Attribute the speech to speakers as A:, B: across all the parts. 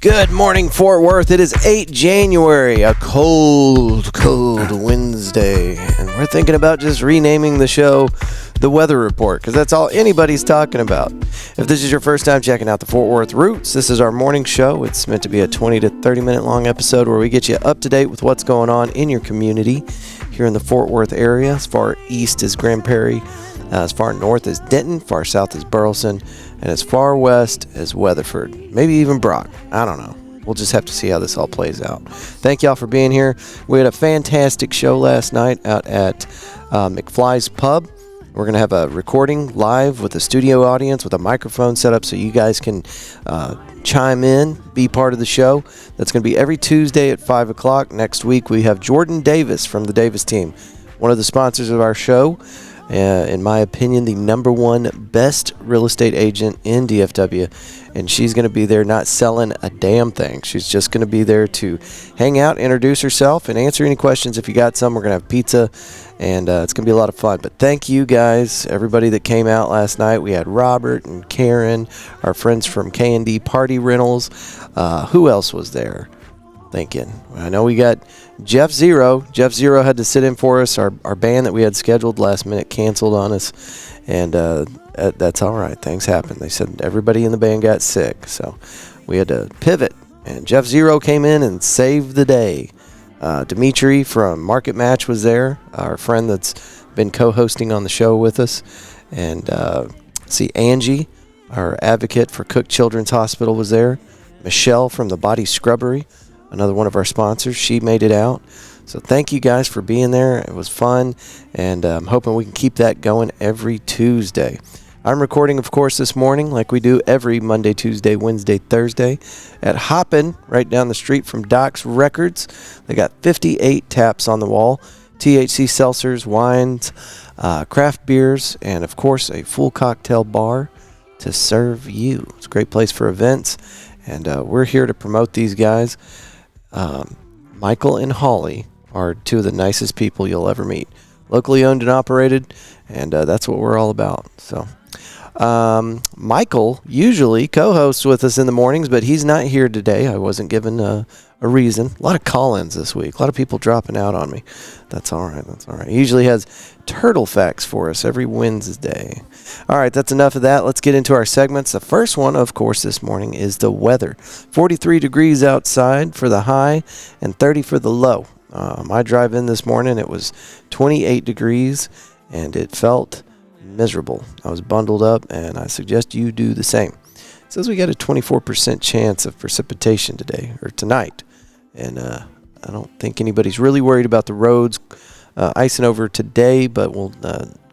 A: Good morning, Fort Worth. It is 8 January, a cold Wednesday, and we're thinking about just renaming the show The Weather Report, because that's all anybody's talking about. If this is your first time checking out the Fort Worth Roots, this is our morning show. It's meant to be a 20 to 30 minute long episode where we get you up to date with what's going on in your community here in the Fort Worth area. As far east as Grand Prairie, as far north as Denton, far south as Burleson, and as far west as Weatherford, maybe even Brock. I don't know. We'll just have to see how this all plays out. Thank y'all for being here. We had a fantastic show last night out at McFly's Pub. We're going to have a recording live with a studio audience with a microphone set up so you guys can chime in, be part of the show. That's going to be every Tuesday at 5 o'clock. Next week, we have Jordan Davis from the Davis team, one of the sponsors of our show. In my opinion, the number one best real estate agent in DFW, and she's going to be there not selling a damn thing. She's just going to be there to hang out, introduce herself, and answer any questions if you got some. We're going to have pizza, and it's going to be a lot of fun. But thank you guys, everybody that came out last night. We had Robert and Karen, our friends from K&D Party Rentals. Who else was there? Thinking. I know we got Jeff Zero. Jeff Zero had to sit in for us. Our band that we had scheduled last minute canceled on us, and that's all right. Things happen. They said everybody in the band got sick, so we had to pivot, and Jeff Zero came in and saved the day. Dimitri from Market Match was there, our friend that's been co-hosting on the show with us, and see, Angie, our advocate for Cook Children's Hospital, was there. Michelle from the Body Scrubbery, another one of our sponsors, she made it out. So thank you guys for being there. It was fun, and I'm hoping we can keep that going every Tuesday. I'm recording, of course, this morning like we do every Monday, Tuesday, Wednesday, Thursday at Hoppin, right down the street from Doc's Records. They got 58 taps on the wall, THC seltzers, wines, craft beers, and, of course, a full cocktail bar to serve you. It's a great place for events, and we're here to promote these guys. Michael and Holly are two of the nicest people you'll ever meet. Locally owned and operated, and that's what we're all about. So, Michael usually co-hosts with us in the mornings, but he's not here today. I wasn't given a reason. A lot of call-ins this week. A lot of people dropping out on me. That's all right. That's all right. He usually has turtle facts for us every Wednesday. All right, that's enough of that. Let's get into our segments. The first one, of course, this morning is the weather. 43 degrees outside for the high and 30 for the low. My drive in this morning, it was 28 degrees, and it felt miserable. I was bundled up, and I suggest you do the same. It says we got a 24% chance of precipitation today, or tonight. And I don't think anybody's really worried about the roads icing over today, but we'll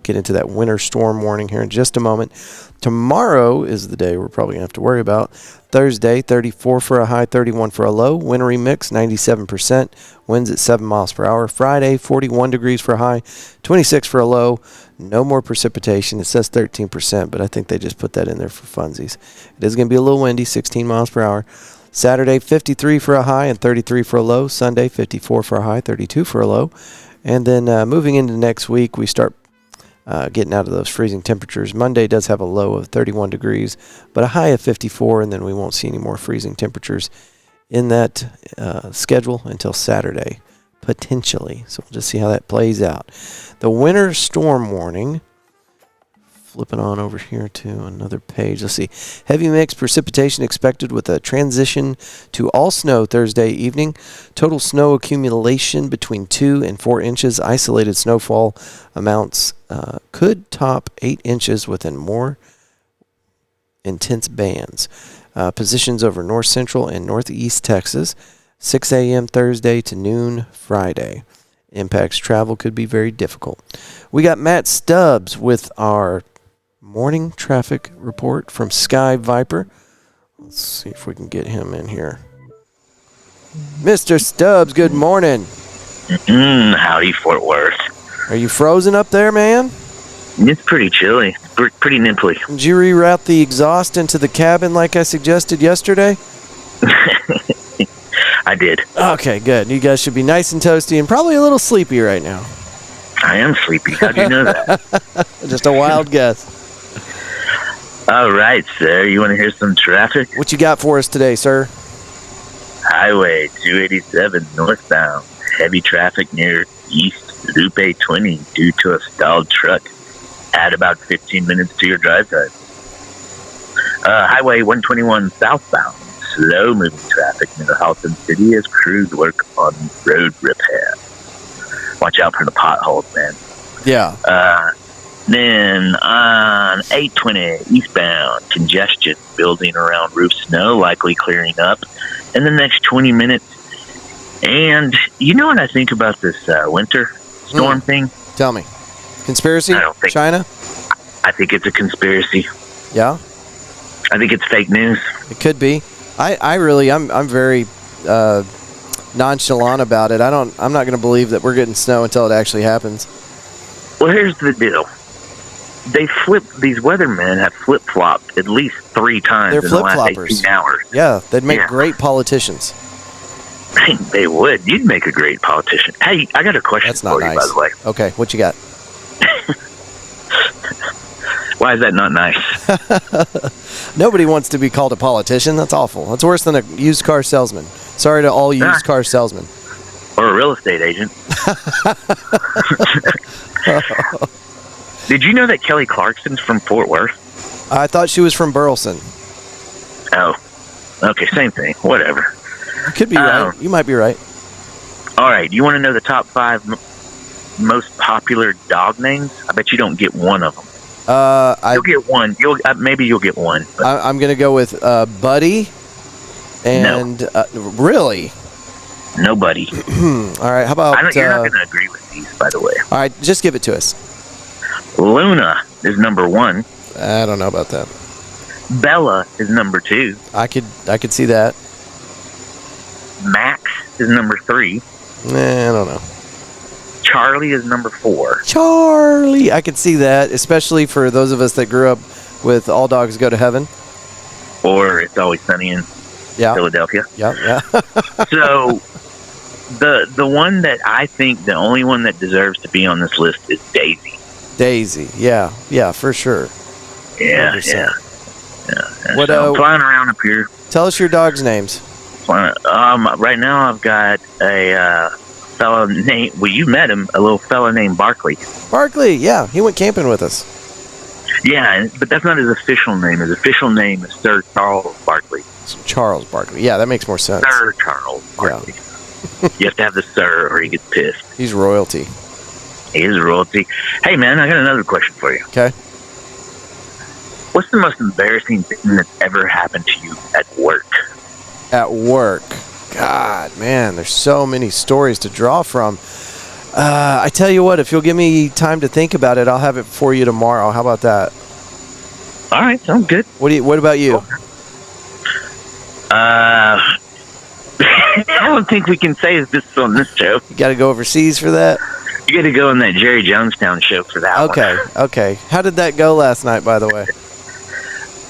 A: get into that winter storm warning here in just a moment. Tomorrow is the day we're probably going to have to worry about. Thursday, 34 for a high, 31 for a low. Wintry mix, 97%. Winds at 7 miles per hour. Friday, 41 degrees for a high, 26 for a low. No more precipitation. It says 13%, but I think they just put that in there for funsies. It is going to be a little windy, 16 miles per hour. Saturday, 53 for a high and 33 for a low. Sunday, 54 for a high, 32 for a low. And then moving into next week, we start getting out of those freezing temperatures. Monday does have a low of 31 degrees, but a high of 54, and then we won't see any more freezing temperatures in that schedule until Saturday, potentially. So we'll just see how that plays out. The winter storm warning, flipping on over here to another page. Let's see. Heavy mix precipitation expected with a transition to all snow Thursday evening. Total snow accumulation between 2 and 4 inches. Isolated snowfall amounts could top 8 inches within more intense bands. Positions over north central and northeast Texas. 6 a.m. Thursday to noon Friday. Impacts travel could be very difficult. We got Matt Stubbs with our morning traffic report from Sky Viper. Let's see if we can get him in here. Mr. Stubbs, good morning.
B: Howdy, Fort Worth.
A: Are you frozen up there, man?
B: It's pretty chilly. Pretty nipply.
A: Did you reroute the exhaust into the cabin like I suggested yesterday?
B: I did.
A: Okay, good. You guys should be nice and toasty and probably a little sleepy right now.
B: I am sleepy. How'd you know that?
A: Just a wild guess.
B: All right, sir. You want to hear some traffic?
A: What you got for us today, sir?
B: Highway 287 northbound. Heavy traffic near East Loop 20 due to a stalled truck. Add about 15 minutes to your drive time. Highway 121 southbound. Slow moving traffic near the Hoppin City as crews work on road repair. Watch out for the potholes, man.
A: Yeah.
B: Then on 820 eastbound, congestion building around roof snow, likely clearing up in the next 20 minutes. And you know what I think about this winter storm thing?
A: Tell me. Conspiracy?
B: I don't think
A: China?
B: I think it's a conspiracy.
A: Yeah?
B: I think it's fake news.
A: It could be. I'm very nonchalant about it. I'm not going to believe that we're getting snow until it actually happens.
B: Well, here's the deal. These weathermen have flip-flopped at least 3 times
A: They're
B: in the last
A: flip-floppers.
B: 18 hours.
A: Yeah, they'd make great politicians.
B: They would. You'd make a great politician. Hey, I got a question
A: That's not
B: for
A: nice.
B: you, by the way.
A: Okay, what you got?
B: Why is that not nice?
A: Nobody wants to be called a politician. That's awful. That's worse than a used car salesman. Sorry to all used car salesmen.
B: Or a real estate agent. Did you know that Kelly Clarkson's from Fort Worth?
A: I thought she was from Burleson.
B: Oh, okay, same thing. Whatever.
A: You could be right. You might be right.
B: All right, you want to know the top 5 most popular dog names? I bet you don't get one of them. You'll get one. Maybe you'll get one.
A: I'm going to go with Buddy. And
B: no.
A: Really?
B: Nobody.
A: All right. How about?
B: You're not going to agree with these, by the way.
A: All right, just give it to us.
B: Luna is number 1.
A: I don't know about that.
B: Bella is number 2.
A: I could see that.
B: Max is number 3.
A: I don't know.
B: Charlie is number 4.
A: Charlie, I could see that, especially for those of us that grew up with All Dogs Go to Heaven.
B: Or It's Always Sunny in Philadelphia.
A: Yeah.
B: So the one that I think the only one that deserves to be on this list is Daisy.
A: Daisy, yeah, for sure.
B: Yeah.
A: What,
B: so I'm flying around up here.
A: Tell us your dog's names.
B: Right now I've got a fella named, well, you met him, a little fella named Barkley.
A: Barkley, yeah, he went camping with us.
B: Yeah, but that's not his official name. His official name is Sir Charles Barkley.
A: Charles Barkley, yeah, that makes more sense.
B: Sir Charles Barkley. Yeah. You have to have the sir or he gets pissed.
A: He's royalty.
B: He is royalty. Hey, man, I got another question for you.
A: Okay.
B: What's the most embarrassing thing that's ever happened to you at work?
A: At work? God, man, there's so many stories to draw from. I tell you what, if you'll give me time to think about it, I'll have it for you tomorrow. How about that?
B: All right, sounds good.
A: What about you?
B: I don't think we can say this on this show.
A: You got to go overseas for that?
B: You got to go on that Jerry Jonestown show for that one.
A: Okay. How did that go last night, by the way?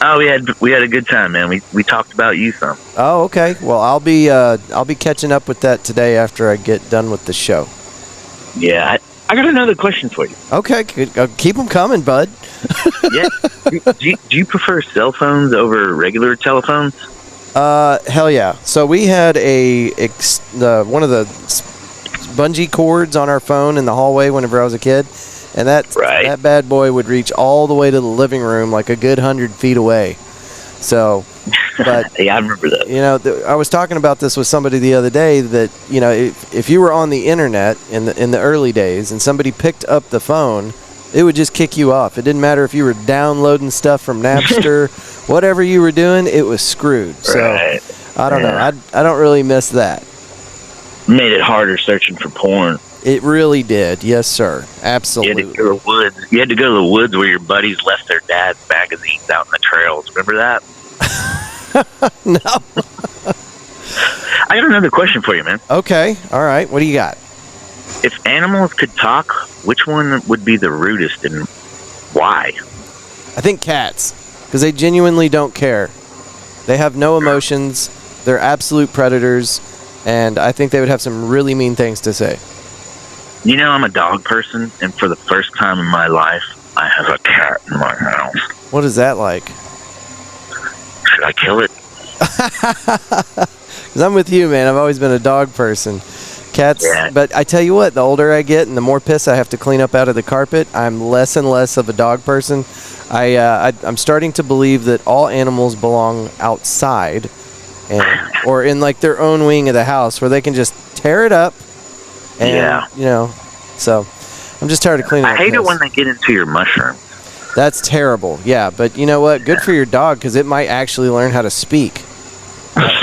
B: Oh, we had a good time, man. We talked about you some.
A: Oh, okay. Well, I'll be catching up with that today after I get done with the show.
B: Yeah, I got another question for you.
A: Okay, keep them coming, bud.
B: Yeah. Do you prefer cell phones over regular telephones?
A: Hell yeah. So we had one of the bungee cords on our phone in the hallway whenever I was a kid, and that bad boy would reach all the way to the living room, like a good 100 feet away. So, but
B: yeah, I remember that.
A: You know, I was talking about this with somebody the other day that, you know, if you were on the internet in the early days and somebody picked up the phone, it would just kick you off. It didn't matter if you were downloading stuff from Napster, whatever you were doing, it was screwed. So I don't know. I don't really miss that.
B: Made it harder searching for porn.
A: It really did. Yes, sir. Absolutely.
B: You had to go to the woods. You had to go to the woods where your buddies left their dad's magazines out in the trails. Remember that?
A: No.
B: I got another question for you, man.
A: Okay. All right. What do you got?
B: If animals could talk, which one would be the rudest and why?
A: I think cats, because they genuinely don't care. They have no emotions. They're absolute predators, and I think they would have some really mean things to say.
B: You know, I'm a dog person, and for the first time in my life, I have a cat in my house.
A: What is that like?
B: Should I kill it?
A: 'Cause I'm with you, man. I've always been a dog person. Cats,
B: Yeah.
A: but I tell you what, the older I get and the more piss I have to clean up out of the carpet, I'm less and less of a dog person. I'm starting to believe that all animals belong outside, or in like their own wing of the house where they can just tear it up. And, so I'm just tired of cleaning up
B: I hate
A: piss.
B: it when they get into your mushrooms.
A: That's terrible. Yeah, but you know what? Good for your dog because it might actually learn how to speak.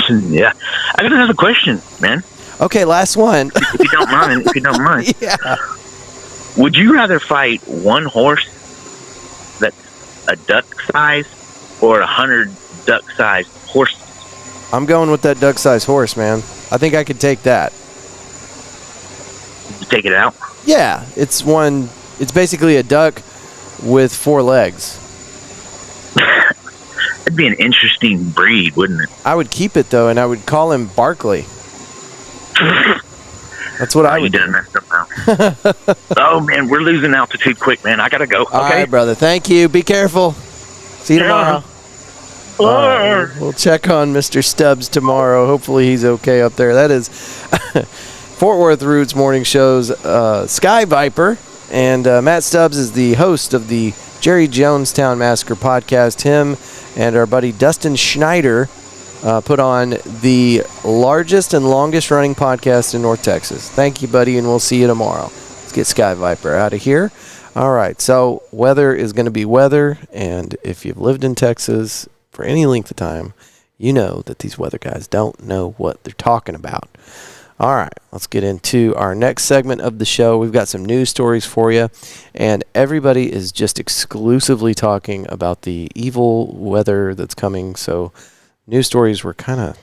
B: Yeah. I got another question, man.
A: Okay, last one.
B: If you don't mind.
A: Yeah.
B: Would you rather fight one horse that's a duck size or 100 duck sized horses?
A: I'm going with that duck-sized horse, man. I think I could take that.
B: You take it out?
A: Yeah, it's basically a duck with 4 legs.
B: That'd be an interesting breed, wouldn't it?
A: I would keep it, though, and I would call him Barkley. That's what I would
B: do. You done messed up now. Oh, man, we're losing altitude quick, man. I got to go.
A: All right, brother. Thank you. Be careful. See you tomorrow. We'll check on Mr. Stubbs tomorrow. Hopefully he's okay up there. That is Fort Worth Roots Morning Show's Sky Viper. And Matt Stubbs is the host of the Jerry Jonestown Massacre podcast. Him and our buddy Dustin Schneider put on the largest and longest running podcast in North Texas. Thank you, buddy, and we'll see you tomorrow. Let's get Sky Viper out of here. All right, so weather is going to be weather, and if you've lived in Texas for any length of time, you know that these weather guys don't know what they're talking about. All right, let's get into our next segment of the show. We've got some news stories for you, and everybody is just exclusively talking about the evil weather that's coming, so news stories were kind of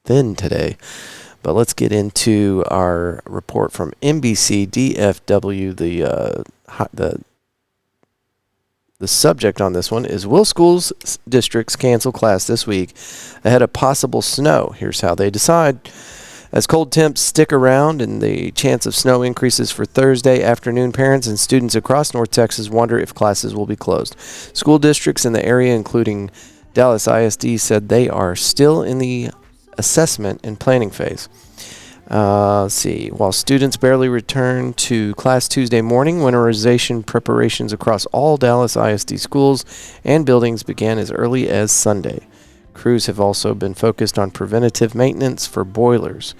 A: thin today. But let's get into our report from NBC DFW. The subject on this one is, will schools districts cancel class this week ahead of possible snow? Here's how they decide. As cold temps stick around and the chance of snow increases for Thursday afternoon, parents and students across North Texas wonder if classes will be closed. School districts in the area, including Dallas ISD, said they are still in the assessment and planning phase. Let's see. While students barely returned to class Tuesday morning, winterization preparations across all Dallas ISD schools and buildings began as early as Sunday. Crews have also been focused on preventative maintenance for boilers.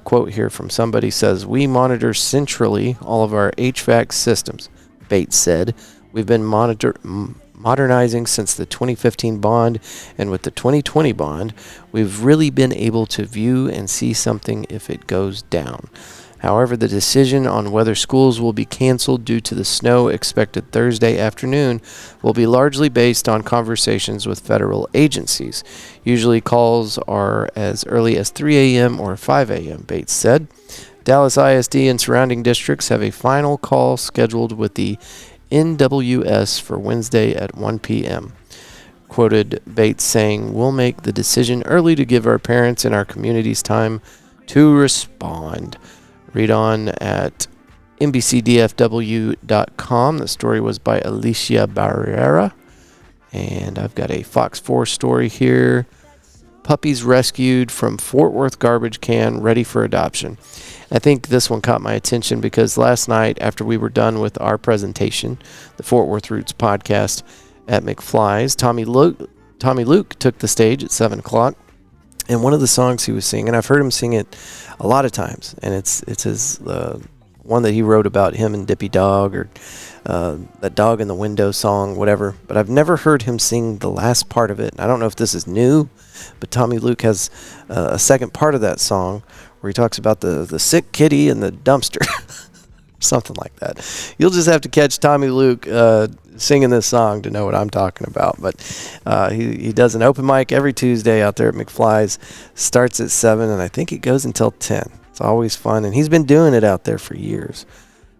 A: Quote here from somebody says, "We monitor centrally all of our HVAC systems," Bates said. "We've been modernizing since the 2015 bond, and with the 2020 bond, we've really been able to view and see something if it goes down." However, the decision on whether schools will be canceled due to the snow expected Thursday afternoon will be largely based on conversations with federal agencies. Usually calls are as early as 3 a.m. or 5 a.m., Bates said. Dallas ISD and surrounding districts have a final call scheduled with the NWS for Wednesday at 1 p.m. Quoted Bates saying, "We'll make the decision early to give our parents and our communities time to respond." Read on at NBCDFW.com. The story was by Alicia Barrera. And I've got a Fox 4 story here. Puppies rescued from Fort Worth garbage can, ready for adoption. I think this one caught my attention because last night, after we were done with our presentation, the Fort Worth Roots podcast at McFly's, Tommy Luke took the stage at 7 o'clock. And one of the songs he was singing, I've heard him sing it a lot of times, and it's his one that he wrote about him and Dippy Dog, or that Dog in the Window song, whatever. But I've never heard him sing the last part of it. I don't know if this is new, but Tommy Luke has a second part of that song where he talks about the sick kitty and the dumpster. Something like that. You'll just have to catch Tommy Luke singing this song to know what I'm talking about. But he does an open mic every Tuesday out there at McFly's. Starts at 7, and I think it goes until 10. It's always fun, and he's been doing it out there for years.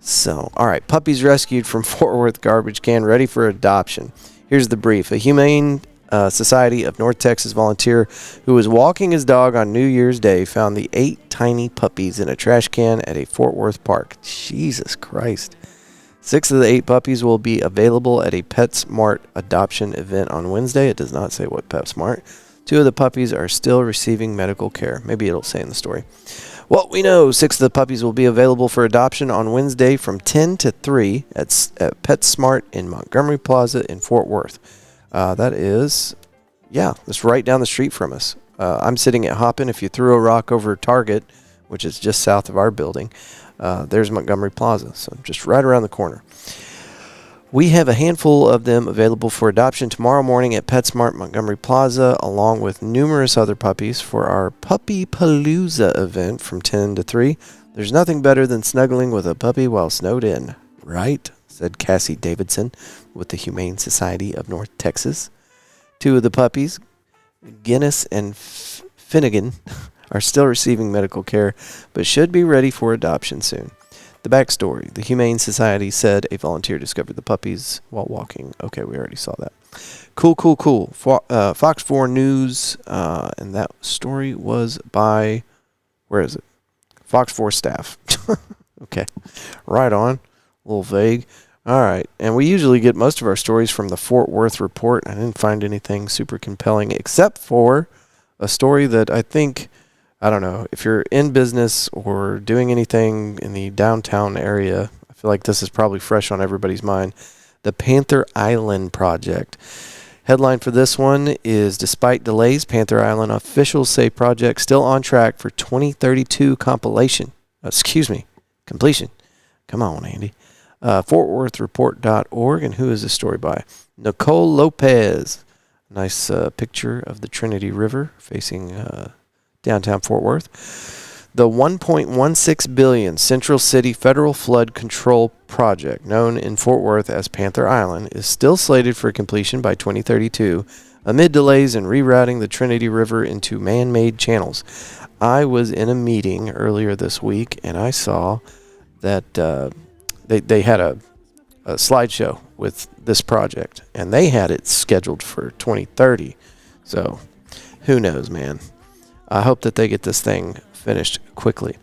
A: So, all right, puppies rescued from Fort Worth garbage can, ready for adoption. Here's the brief. A Humane Society of North Texas volunteer who was walking his dog on New Year's Day found the 8 tiny puppies in a trash can at a Fort Worth park. Jesus Christ. 6 of the 8 puppies will be available at a PetSmart adoption event on Wednesday. It does not say what PetSmart. 2 of the puppies are still receiving medical care. Maybe it'll say in the story. Well, we know 6 of the puppies will be available for adoption on Wednesday from 10 to 3 at PetSmart in Montgomery Plaza in Fort Worth. That is, that's right down the street from us. I'm sitting at Hoppin. If you threw a rock over Target, which is just south of our building, there's Montgomery Plaza, so just right around the corner. We have a handful of them available for adoption tomorrow morning at PetSmart Montgomery Plaza, along with numerous other puppies for our Puppy Palooza event from 10 to 3. There's nothing better than snuggling with a puppy while snowed in, right? Said Cassie Davidson with the Humane Society of North Texas. 2 of the puppies, Guinness and Finnegan, are still receiving medical care, but should be ready for adoption soon. The backstory. The Humane Society said a volunteer discovered the puppies while walking. Okay, we already saw that. Cool. Fox 4 News, and that story was by, where is it? Fox 4 staff. Okay, right on. A little vague. All right, and we usually get most of our stories from the Fort Worth Report. I didn't find anything super compelling except for a story that I think, I don't know, if you're in business or doing anything in the downtown area, I feel like this is probably fresh on everybody's mind. The Panther Island Project. Headline for this one is, despite delays, Panther Island officials say project still on track for 2032 completion. Completion. Come on, Andy. FortWorthReport.org. And who is this story by? Nicole Lopez. Nice picture of the Trinity River facing downtown Fort Worth. The $1.16 billion Central City Federal Flood Control Project, known in Fort Worth as Panther Island, is still slated for completion by 2032 amid delays in rerouting the Trinity River into man-made channels. I was in a meeting earlier this week, and I saw that they had a slideshow with this project, and they had it scheduled for 2030. So who knows, man? I hope that they get this thing finished quickly.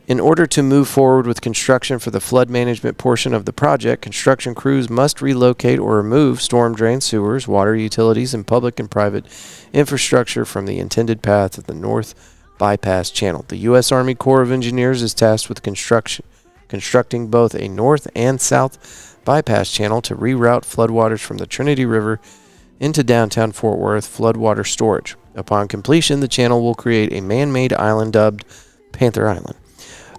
A: In order to move forward with construction for the flood management portion of the project, construction crews must relocate or remove storm drain, sewers, water utilities, and public and private infrastructure from the intended path of the North Bypass Channel. The U.S. Army Corps of Engineers is tasked with constructing both a north and south bypass channel to reroute floodwaters from the Trinity River into downtown Fort Worth floodwater storage. Upon completion, the channel will create a man-made island dubbed Panther Island,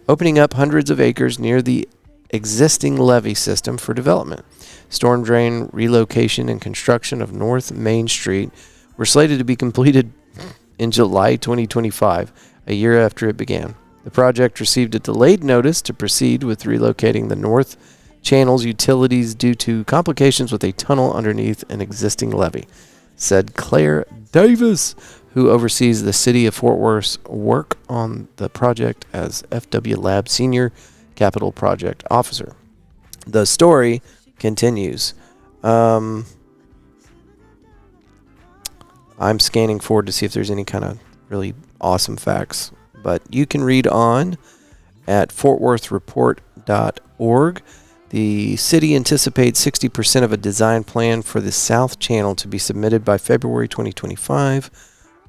A: opening up hundreds of acres near the existing levee system for development. Storm drain relocation and construction of North Main Street were slated to be completed in July 2025, a year after it began. The project received a delayed notice to proceed with relocating the North Channel's utilities due to complications with a tunnel underneath an existing levee, said Claire Davis, who oversees the City of Fort Worth's work on the project as FW Lab Senior Capital Project Officer. The story continues. I'm scanning forward to see if there's any kind of really awesome facts, but you can read on at fortworthreport.org. The city anticipates 60% of a design plan for the South Channel to be submitted by February 2025.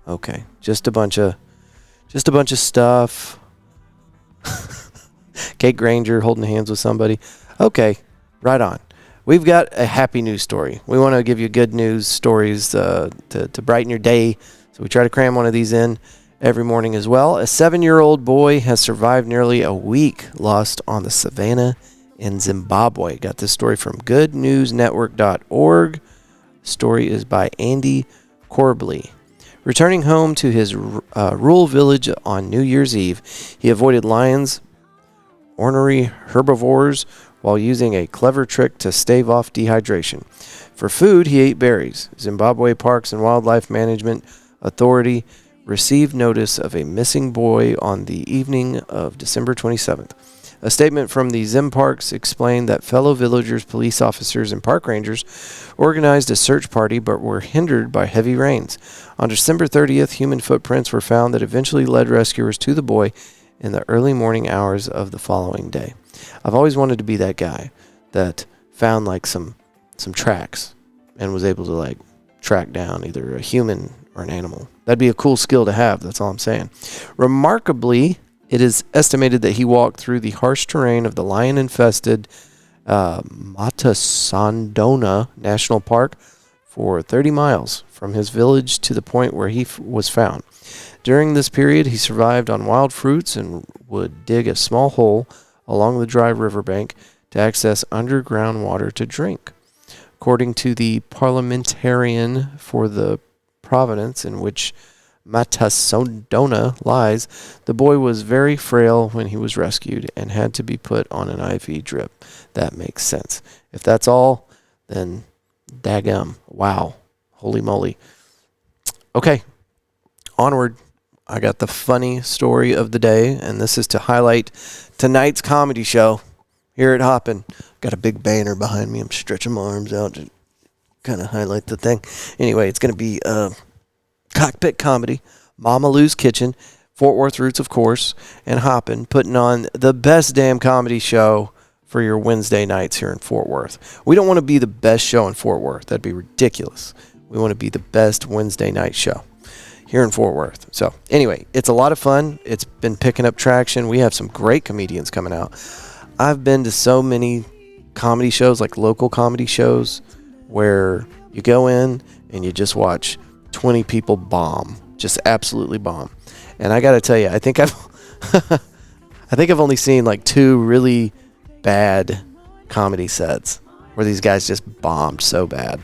A: Okay, just a bunch of stuff. Kate Granger holding hands with somebody. Okay, right on. We've got a happy news story. We want to give you good news stories to brighten your day, so we try to cram one of these in every morning as well. A 7-year-old boy has survived nearly a week lost on the savannah in Zimbabwe. Got this story from goodnewsnetwork.org. Story is by Andy Corbley. Returning home to his rural village on New Year's Eve, he avoided lions, ornery herbivores, while using a clever trick to stave off dehydration. For food, he ate berries. Zimbabwe Parks and Wildlife Management Authority received notice of a missing boy on the evening of December 27th. A statement from the Zim Parks explained that fellow villagers, police officers, and park rangers organized a search party but were hindered by heavy rains. On December 30th, human footprints were found that eventually led rescuers to the boy in the early morning hours of the following day. I've always wanted to be that guy that found like some tracks and was able to like track down either a human or an animal. That'd be a cool skill to have. That's all I'm saying. Remarkably, it is estimated that he walked through the harsh terrain of the lion-infested Matasandona National Park for 30 miles from his village to the point where he was found. During this period, he survived on wild fruits and would dig a small hole along the dry riverbank to access underground water to drink. According to the parliamentarian for the province in which Matasandona lies, the boy was very frail when he was rescued and had to be put on an IV drip. That makes sense. If that's all, then daggum. Wow. Holy moly. Okay, onward. I got the funny story of the day, and this is to highlight tonight's comedy show here at Hoppin. Got a big banner behind me. I'm stretching my arms out to kind of highlight the thing. Anyway, it's going to be Cockpit Comedy, Mama Lou's Kitchen, Fort Worth Roots, of course, and Hoppin, putting on the best damn comedy show for your Wednesday nights here in Fort Worth. We don't want to be the best show in Fort Worth. That'd be ridiculous. We want to be the best Wednesday night show here in Fort Worth. So anyway, it's a lot of fun. It's been picking up traction. We have some great comedians coming out. I've been to so many comedy shows, like local comedy shows, where you go in and you just watch 20 people bomb, just absolutely bomb. And I got to tell you, I think I've only seen like 2 really bad comedy sets where these guys just bombed so bad.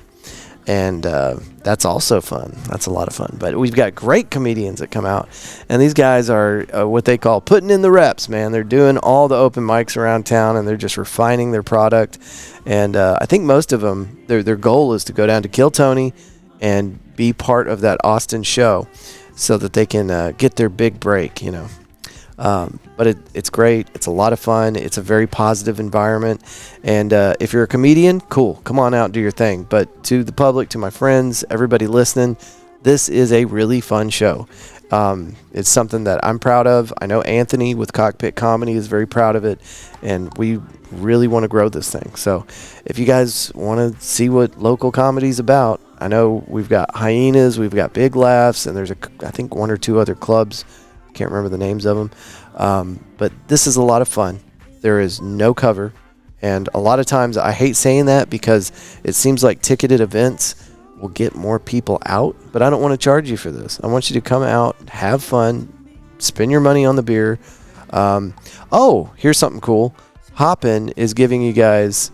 A: And that's also fun. That's a lot of fun. But we've got great comedians that come out. And these guys are what they call putting in the reps, man. They're doing all the open mics around town, and they're just refining their product. And I think most of them, their goal is to go down to Kill Tony and be part of that Austin show so that they can get their big break, you know. But it's great. It's a lot of fun. It's a very positive environment. And if you're a comedian, cool. Come on out and do your thing. But to the public, to my friends, everybody listening, this is a really fun show. It's something that I'm proud of. I know Anthony with Cockpit Comedy is very proud of it. And we really want to grow this thing. So if you guys want to see what local comedy is about, I know we've got Hyenas, we've got Big Laughs, and there's, I think, 1 or 2 other clubs. Can't remember the names of them. But this is a lot of fun. There is no cover. And a lot of times I hate saying that because it seems like ticketed events will get more people out. But I don't want to charge you for this. I want you to come out, have fun, spend your money on the beer. Here's something cool. Hoppin is giving you guys,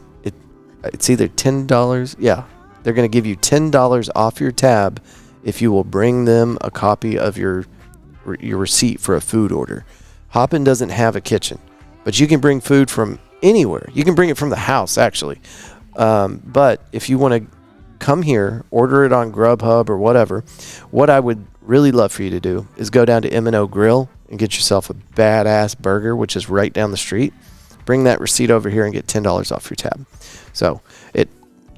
A: it's either $10. Yeah, they're going to give you $10 off your tab if you will bring them a copy of your receipt for a food order. Hoppin doesn't have a kitchen, but you can bring food from anywhere. You can bring it from the house, actually. But if you want to come here, order it on Grubhub or whatever, what I would really love for you to do is go down to M&O Grill and get yourself a badass burger, which is right down the street. Bring that receipt over here and get $10 off your tab. So it,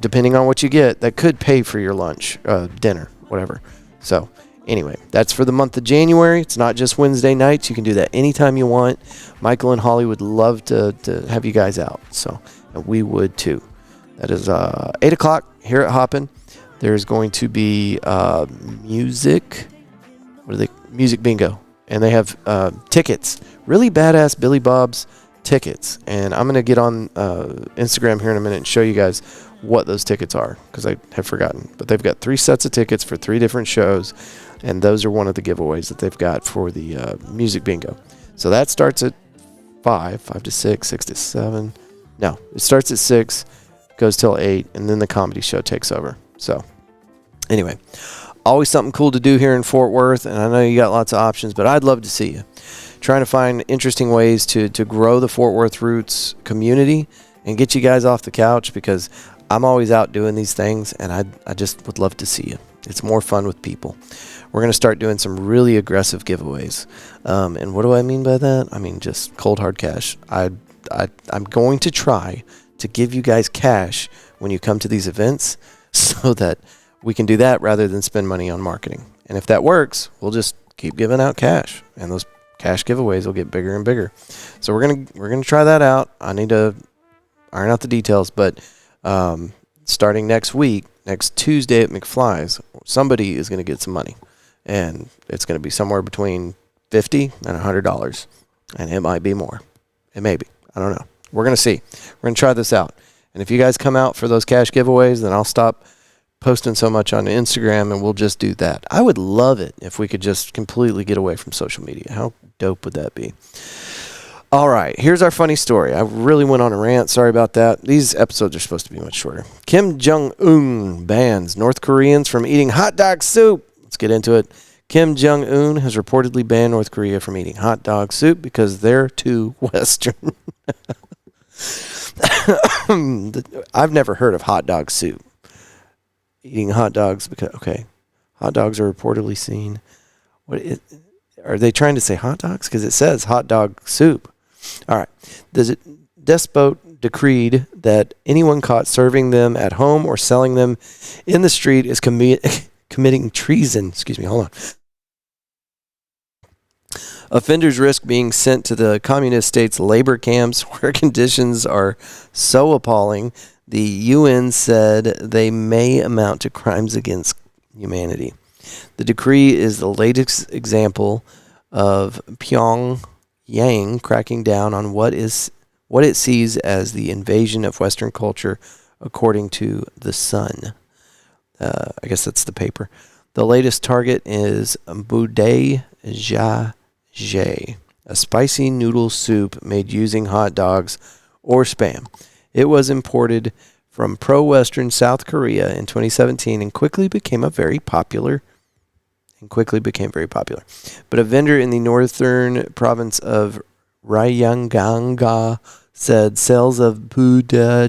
A: depending on what you get, that could pay for your lunch, dinner, whatever. So anyway, that's for the month of January. It's not just Wednesday nights. You can do that anytime you want. Michael and Holly would love to have you guys out. So and we would too. That is 8 o'clock here at Hoppin. There's going to be music bingo. And they have tickets. Really badass Billy Bob's tickets. And I'm going to get on Instagram here in a minute and show you guys what those tickets are, because I have forgotten. But they've got 3 sets of tickets for 3 different shows. And those are one of the giveaways that they've got for the music bingo. So that starts at 5 to 6 to 7. No, it starts at 6, goes till 8, and then the comedy show takes over. So anyway, always something cool to do here in Fort Worth. And I know you got lots of options, but I'd love to see you. Trying to find interesting ways to grow the Fort Worth Roots community and get you guys off the couch, because I'm always out doing these things, and I just would love to see you. It's more fun with people. We're going to start doing some really aggressive giveaways. And what do I mean by that? I mean just cold hard cash. I'm going to try to give you guys cash when you come to these events so that we can do that rather than spend money on marketing. And if that works, we'll just keep giving out cash, and those cash giveaways will get bigger and bigger. So we're gonna try that out. I need to iron out the details, but starting next week, next Tuesday at McFly's, somebody is going to get some money. And it's going to be somewhere between $50 and $100. And it might be more. It may be. I don't know. We're going to see. We're going to try this out. And if you guys come out for those cash giveaways, then I'll stop posting so much on Instagram and we'll just do that. I would love it if we could just completely get away from social media. How dope would that be? All right, here's our funny story. I really went on a rant. Sorry about that. These episodes are supposed to be much shorter. Kim Jong-un bans North Koreans from eating hot dog soup. Let's get into it. Kim Jong-un has reportedly banned North Korea from eating hot dog soup because they're too Western. I've never heard of hot dog soup. Eating hot dogs because, okay, hot dogs are reportedly seen. Are they trying to say hot dogs? Because it says hot dog soup. All right. The despot decreed that anyone caught serving them at home or selling them in the street is committing treason. Excuse me, hold on. Offenders risk being sent to the communist states' labor camps where conditions are so appalling, the UN said they may amount to crimes against humanity. The decree is the latest example of Pyongyang cracking down on what it sees as the invasion of Western culture, according to The Sun. I guess that's the paper. The latest target is Budai Jia, a spicy noodle soup made using hot dogs or Spam. It was imported from pro-Western South Korea in 2017 and quickly became very popular. But a vendor in the northern province of Ryanggang said sales of Budai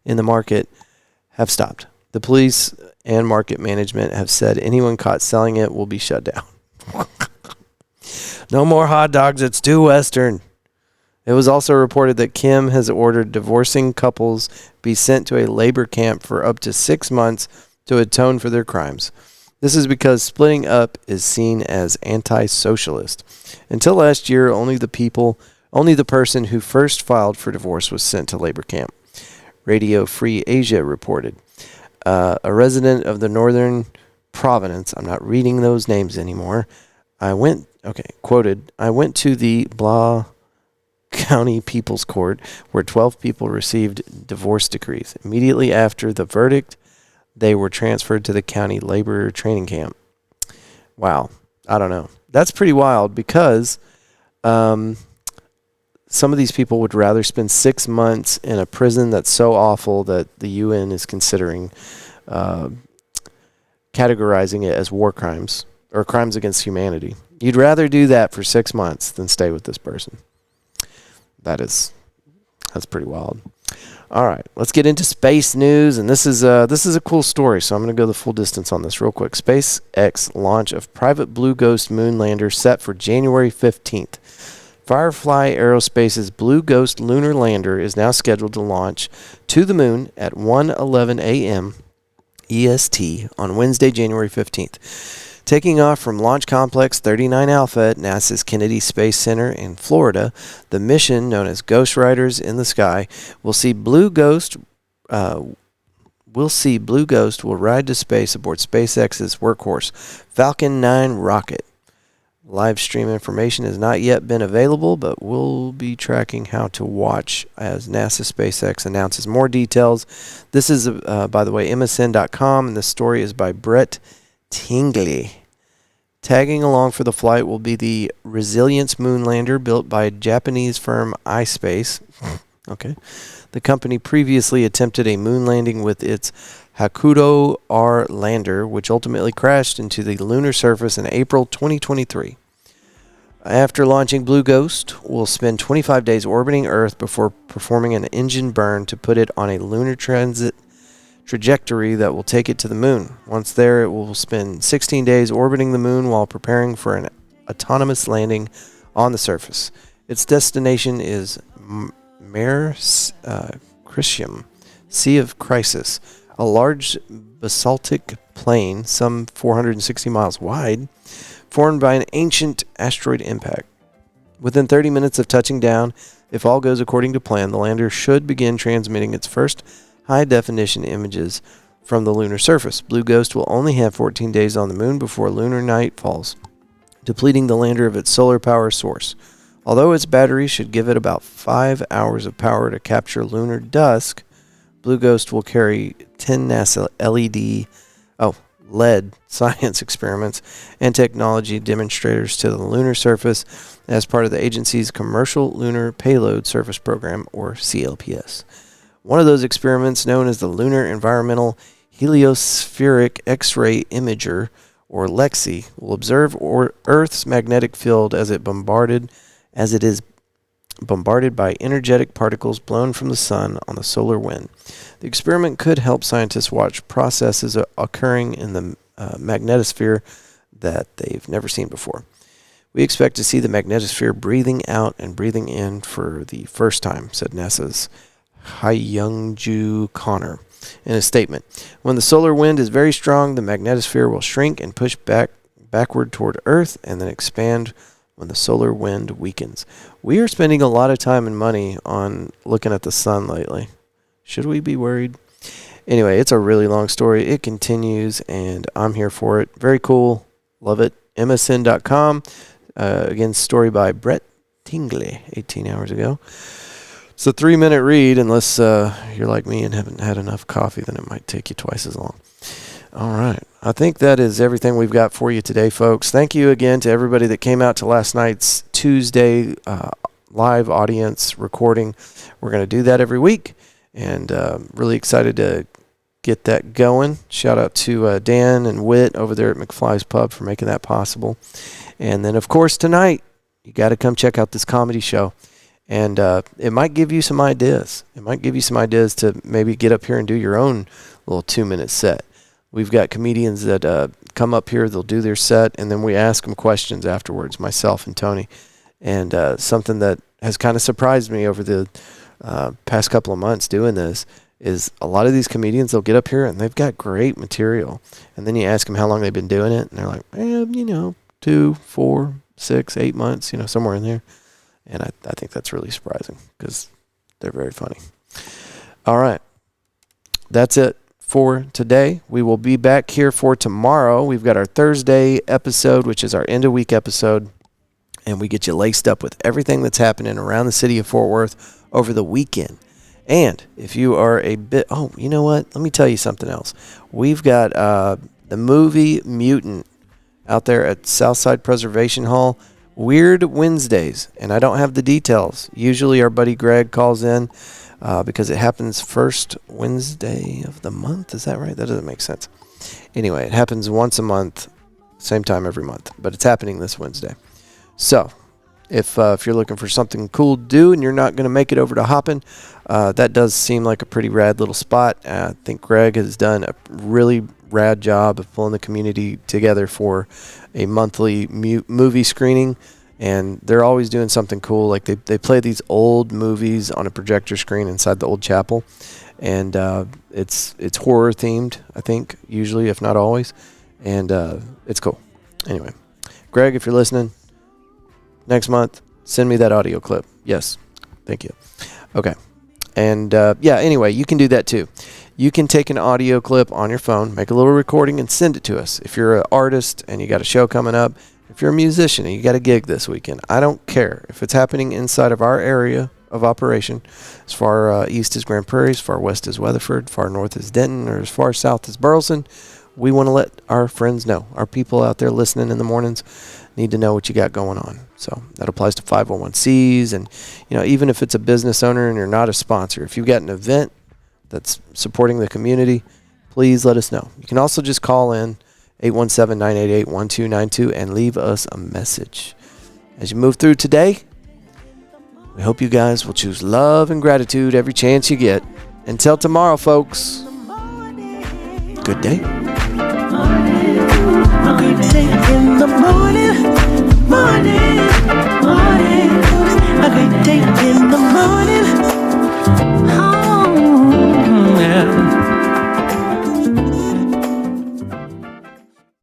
A: in the market have stopped. The police and market management have said anyone caught selling it will be shut down. No more hot dogs, it's too Western. It was also reported that Kim has ordered divorcing couples be sent to a labor camp for up to 6 months to atone for their crimes. This is because splitting up is seen as anti-socialist. Until last year, only the person who first filed for divorce was sent to labor camp. Radio Free Asia reported. A resident of the northern province, I'm not reading those names anymore, quoted, I went to the blah County People's Court where 12 people received divorce decrees. Immediately after the verdict, they were transferred to the county labor training camp. Wow. I don't know. That's pretty wild because some of these people would rather spend 6 months in a prison that's so awful that the UN is considering categorizing it as war crimes or crimes against humanity. You'd rather do that for 6 months than stay with this person. That's pretty wild. All right, let's get into space news, and this is a cool story, so I'm going to go the full distance on this real quick. SpaceX launch of private Blue Ghost moon lander set for January 15th. Firefly Aerospace's Blue Ghost lunar lander is now scheduled to launch to the moon at 1:11 a.m. EST on Wednesday, January 15th. Taking off from Launch Complex 39 Alpha at NASA's Kennedy Space Center in Florida, the mission, known as Ghost Riders in the Sky, will see Blue Ghost will ride to space aboard SpaceX's workhorse Falcon 9 rocket. Live stream information has not yet been available, but we'll be tracking how to watch as NASA SpaceX announces more details. This is, by the way, MSN.com, and the story is by Brett Tingley. Tagging along for the flight will be the Resilience moon lander built by Japanese firm iSpace. Okay. The company previously attempted a moon landing with its Hakuto R lander, which ultimately crashed into the lunar surface in April 2023. After launching, Blue Ghost will spend 25 days orbiting Earth before performing an engine burn to put it on a lunar transit trajectory that will take it to the moon. Once there, it will spend 16 days orbiting the moon while preparing for an autonomous landing on the surface. Its destination is Mare Crisium, Sea of Crisis, a large basaltic plain some 460 miles wide, formed by an ancient asteroid impact. Within 30 minutes of touching down, if all goes according to plan, the lander should begin transmitting its first high-definition images from the lunar surface. Blue Ghost will only have 14 days on the moon before lunar night falls, depleting the lander of its solar power source. Although its battery should give it about 5 hours of power to capture lunar dusk, Blue Ghost will carry 10 NASA LED science experiments and technology demonstrators to the lunar surface as part of the agency's Commercial Lunar Payload Surface Program, or CLPS. One of those experiments, known as the Lunar Environmental Heliospheric X-ray Imager, or LEXI, will observe Earth's magnetic field as it is bombarded by energetic particles blown from the sun on the solar wind. The experiment could help scientists watch processes occurring in the magnetosphere that they've never seen before. We expect to see the magnetosphere breathing out and breathing in for the first time, said NASA's Hyung-Ju Connor in a statement. When the solar wind is very strong, the magnetosphere will shrink and push backward toward Earth and then expand when the solar wind weakens. We are spending a lot of time and money on looking at the sun lately. Should we be worried? Anyway, it's a really long story. It continues, and I'm here for it. Very cool. Love it. MSN.com. Again, story by Brett Tingley, 18 hours ago. It's a 3-minute read. Unless you're like me and haven't had enough coffee, then it might take you twice as long. All right. I think that is everything we've got for you today, folks. Thank you again to everybody that came out to last night's Tuesday live audience recording. We're going to do that every week, and really excited to get that going. Shout out to Dan and Whit over there at McFly's Pub for making that possible. And then, of course, tonight, you got to come check out this comedy show. And it might give you some ideas. It might give you some ideas to maybe get up here and do your own little 2-minute set. We've got comedians that come up here, they'll do their set, and then we ask them questions afterwards, myself and Tony. And something that has kind of surprised me over the past couple of months doing this is a lot of these comedians, they'll get up here and they've got great material. And then you ask them how long they've been doing it, and they're like, 2, 4, 6, 8 months, somewhere in there. And I think that's really surprising because they're very funny. All right. That's it for today. We will be back here for tomorrow. We've got our Thursday episode, which is our end of week episode. And we get you laced up with everything that's happening around the city of Fort Worth over the weekend. And if you are a bit... Oh, you know what? Let me tell you something else. We've got the movie Mutant out there at Southside Preservation Hall. Weird Wednesdays, and I don't have the details. Usually our buddy Greg calls in because it happens first Wednesday of the month. Is that right? That doesn't make sense. Anyway, it happens once a month, same time every month, but it's happening this Wednesday. So if you're looking for something cool to do and you're not going to make it over to Hoppin, that does seem like a pretty rad little spot. I think Greg has done a really rad job of pulling the community together for a monthly movie screening, and they're always doing something cool. Like they play these old movies on a projector screen inside the old chapel, and it's horror themed, I think, usually, if not always, and it's cool. Anyway, Greg, if you're listening, next month, send me that audio clip. Yes, thank you. Okay, and anyway, you can do that too. You can take an audio clip on your phone, make a little recording, and send it to us. If you're an artist and you got a show coming up, if you're a musician and you got a gig this weekend, I don't care. If it's happening inside of our area of operation, as far east as Grand Prairie, as far west as Weatherford, far north as Denton, or as far south as Burleson, we want to let our friends know. Our people out there listening in the mornings need to know what you got going on. So that applies to 501Cs, and even if it's a business owner and you're not a sponsor, if you've got an event that's supporting the community, please let us know. You can also just call in 817-988-1292 and leave us a message. As you move through today, we hope you guys will choose love and gratitude every chance you get. Until tomorrow, folks, good day.